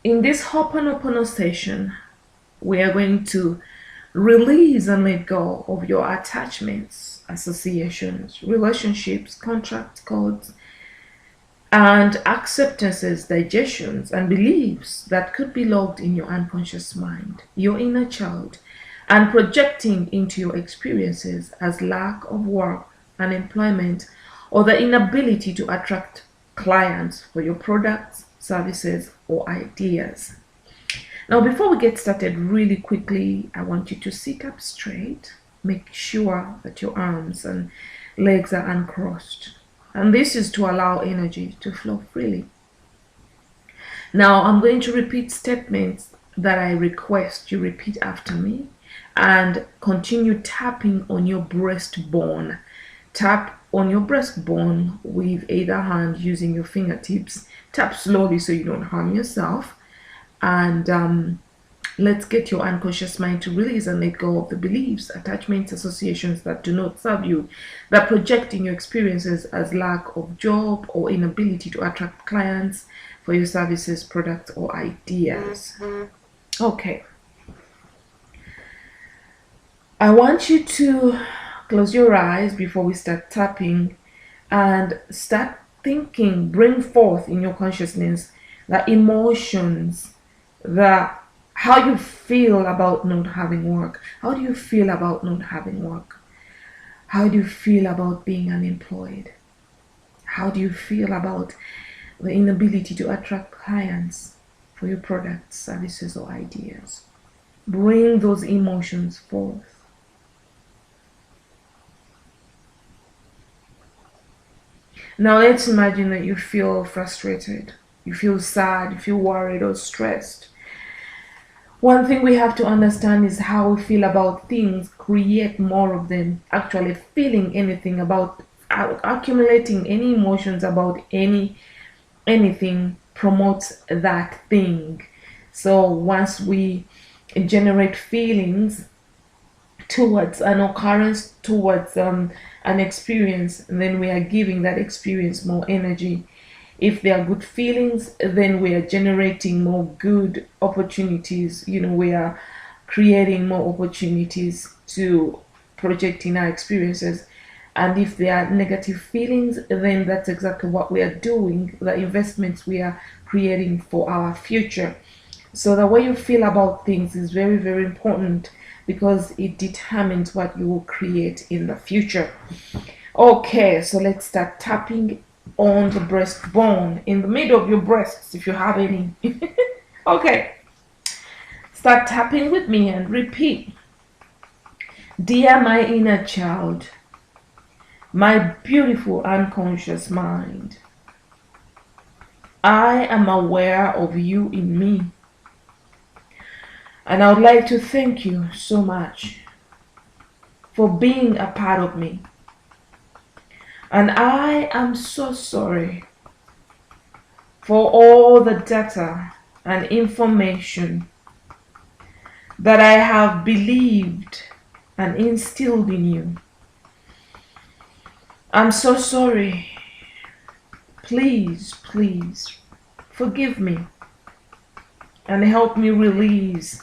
In this Hooponopono session, we are going to release and let go of your attachments, associations, relationships, contract codes, and acceptances, digestions, and beliefs that could be logged in your unconscious mind, your inner child, and projecting into your experiences as lack of work, unemployment, or the inability to attract clients for your products, services, or ideas. Now, before we get started, really quickly, I want you to sit up straight. Make sure that your arms and legs are uncrossed. And this is to allow energy to flow freely. Now, I'm going to repeat statements that I request you repeat after me and continue tapping on your breastbone. Tap on your breastbone with either hand using your fingertips. Tap slowly so you don't harm yourself. And let's get your unconscious mind to release and let go of the beliefs, attachments, associations that do not serve you, that project in your experiences as lack of job or inability to attract clients for your services, products, or ideas. Okay. I want you to close your eyes before we start tapping and start thinking, bring forth in your consciousness the emotions, how you feel about not having work. How do you feel about not having work? How do you feel about being unemployed? How do you feel about the inability to attract clients for your products, services, or ideas? Bring those emotions forth. Now let's imagine that you feel frustrated, you feel sad, you feel worried or stressed. One thing we have to understand is how we feel about things create more of them. Actually feeling anything about, accumulating any emotions about anything promotes that thing. So once we generate feelings towards an occurrence, towards an experience, and then we are giving that experience more energy. If there are good feelings, then we are generating more good opportunities. We are creating more opportunities to project in our experiences. And if there are negative feelings, then that's exactly what we are doing, the investments we are creating for our future. So the way you feel about things is very, very important, because it determines what you will create in the future. Okay, so let's start tapping on the breastbone, in the middle of your breasts, if you have any. Okay, start tapping with me and repeat. Dear my inner child, my beautiful unconscious mind, I am aware of you in me. And I would like to thank you so much for being a part of me. And I am so sorry for all the data and information that I have believed and instilled in you. I'm so sorry. Please, please forgive me and help me release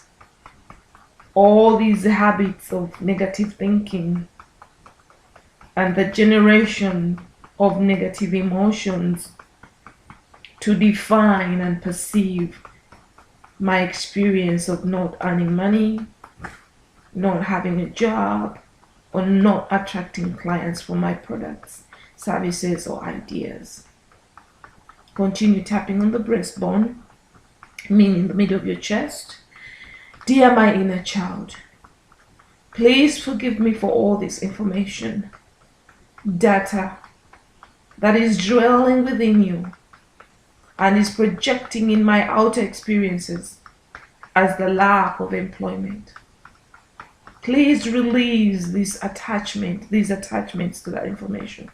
all these habits of negative thinking and the generation of negative emotions to define and perceive my experience of not earning money, not having a job, or not attracting clients for my products, services, or ideas. Continue tapping on the breastbone, meaning the middle of your chest. Dear my inner child, please forgive me for all this information, data that is dwelling within you and is projecting in my outer experiences as the lack of employment. Please release these attachments to that information.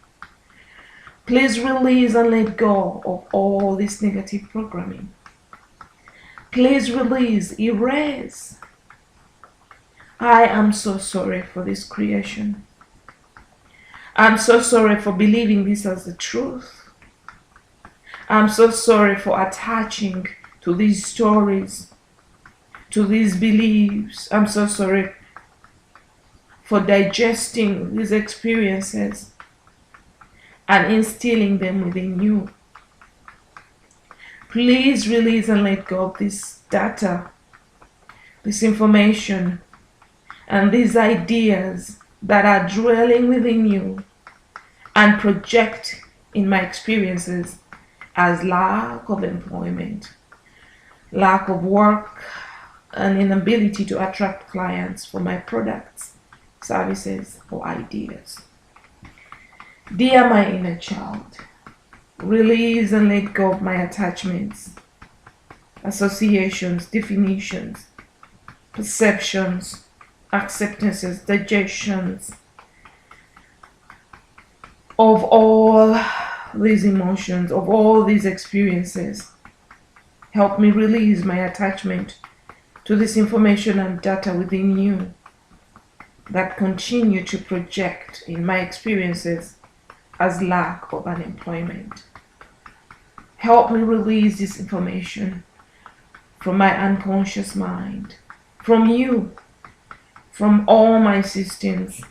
Please release and let go of all this negative programming. Please release, erase. I am so sorry for this creation. I'm so sorry for believing this as the truth. I'm so sorry for attaching to these stories, to these beliefs. I'm so sorry for digesting these experiences and instilling them within you. Please release and let go of this data, this information, and these ideas that are dwelling within you and project in my experiences as lack of employment, lack of work, and inability to attract clients for my products, services, or ideas. Dear my inner child, release and let go of my attachments, associations, definitions, perceptions, acceptances, digestions of all these emotions, of all these experiences. Help me release my attachment to this information and data within you that continue to project in my experiences as lack of unemployment. Help me release this information from my unconscious mind, from you, from all my systems,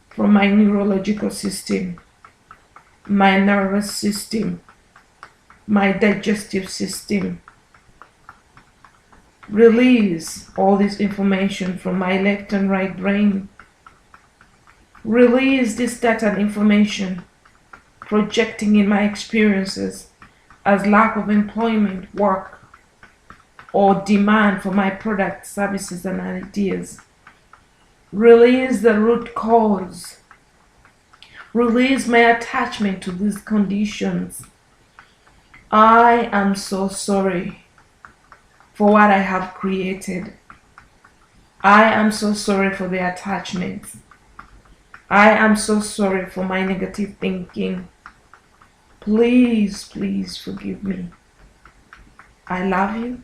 from my neurological system, my nervous system, my digestive system. Release all this information from my left and right brain. Release this data and information projecting in my experiences as lack of employment, work, or demand for my products, services, and ideas. Release the root cause. Release my attachment to these conditions. I am so sorry for what I have created. I am so sorry for the attachments. I am so sorry for my negative thinking. Please, please forgive me. I love you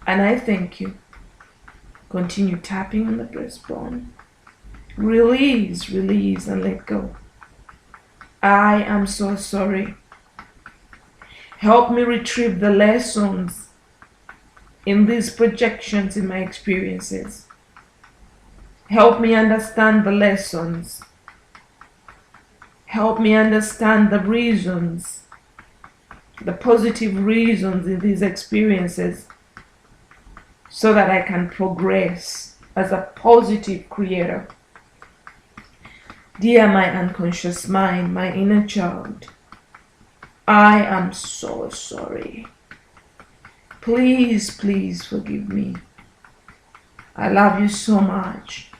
and I thank you. Continue tapping on the breastbone. Release, release, and let go. I am so sorry. Help me retrieve the lessons in these projections in my experiences. Help me understand the lessons. Help me understand the reasons, the positive reasons in these experiences, so that I can progress as a positive creator. Dear my unconscious mind, my inner child, I am so sorry. Please, please forgive me. I love you so much,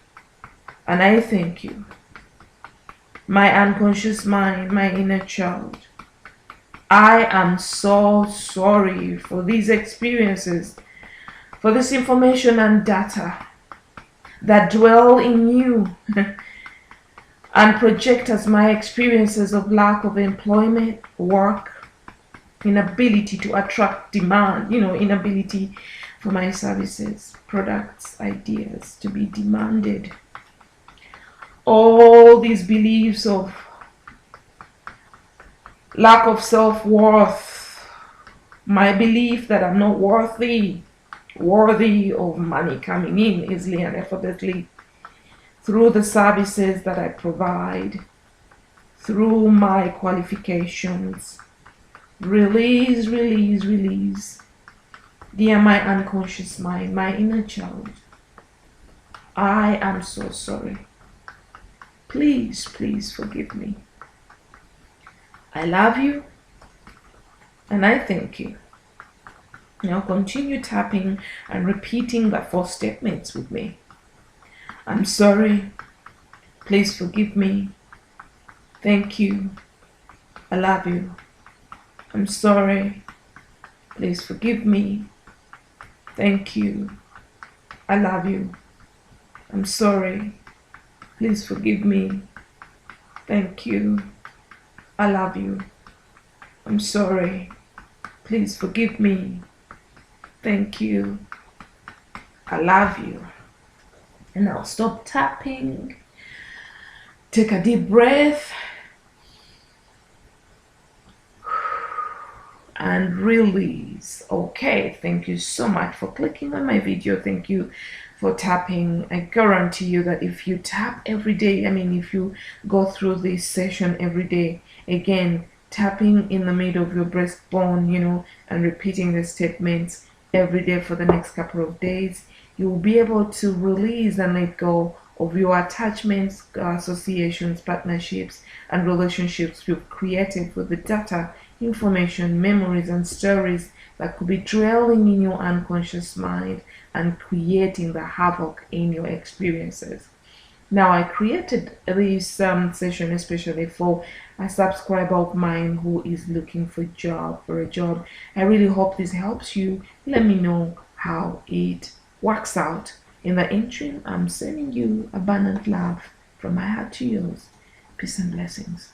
and I thank you. My unconscious mind, my inner child, I am so sorry for these experiences, for this information and data that dwell in you and project as my experiences of lack of employment, work, inability to attract demand, inability for my services, products, ideas to be demanded. All these beliefs of lack of self-worth, my belief that I'm not worthy of money coming in easily and effortlessly through the services that I provide, through my qualifications. Release, release, release. Dear my unconscious mind, my inner child, I am so sorry. Please, please forgive me. I love you and I thank you. Now continue tapping and repeating the 4 statements with me. I'm sorry. Please forgive me. Thank you. I love you. I'm sorry. Please forgive me. Thank you. I love you. I'm sorry. Please forgive me. Thank you. I love you. I'm sorry. Please forgive me. Thank you. I love you. And now stop tapping. Take a deep breath. and release. Okay, thank you so much for clicking on my video. Thank you for tapping. I guarantee you that if you tap every day, if you go through this session every day, again, tapping in the middle of your breastbone, and repeating the statements every day for the next couple of days, you will be able to release and let go of your attachments, associations, partnerships, and relationships you've created with the data, information, memories, and stories that could be dwelling in your unconscious mind and creating the havoc in your experiences. Now, I created this session especially for a subscriber of mine who is looking for a job. I really hope this helps you. Let me know how it works out. In the interim, I'm sending you abundant love from my heart to yours. Peace and blessings.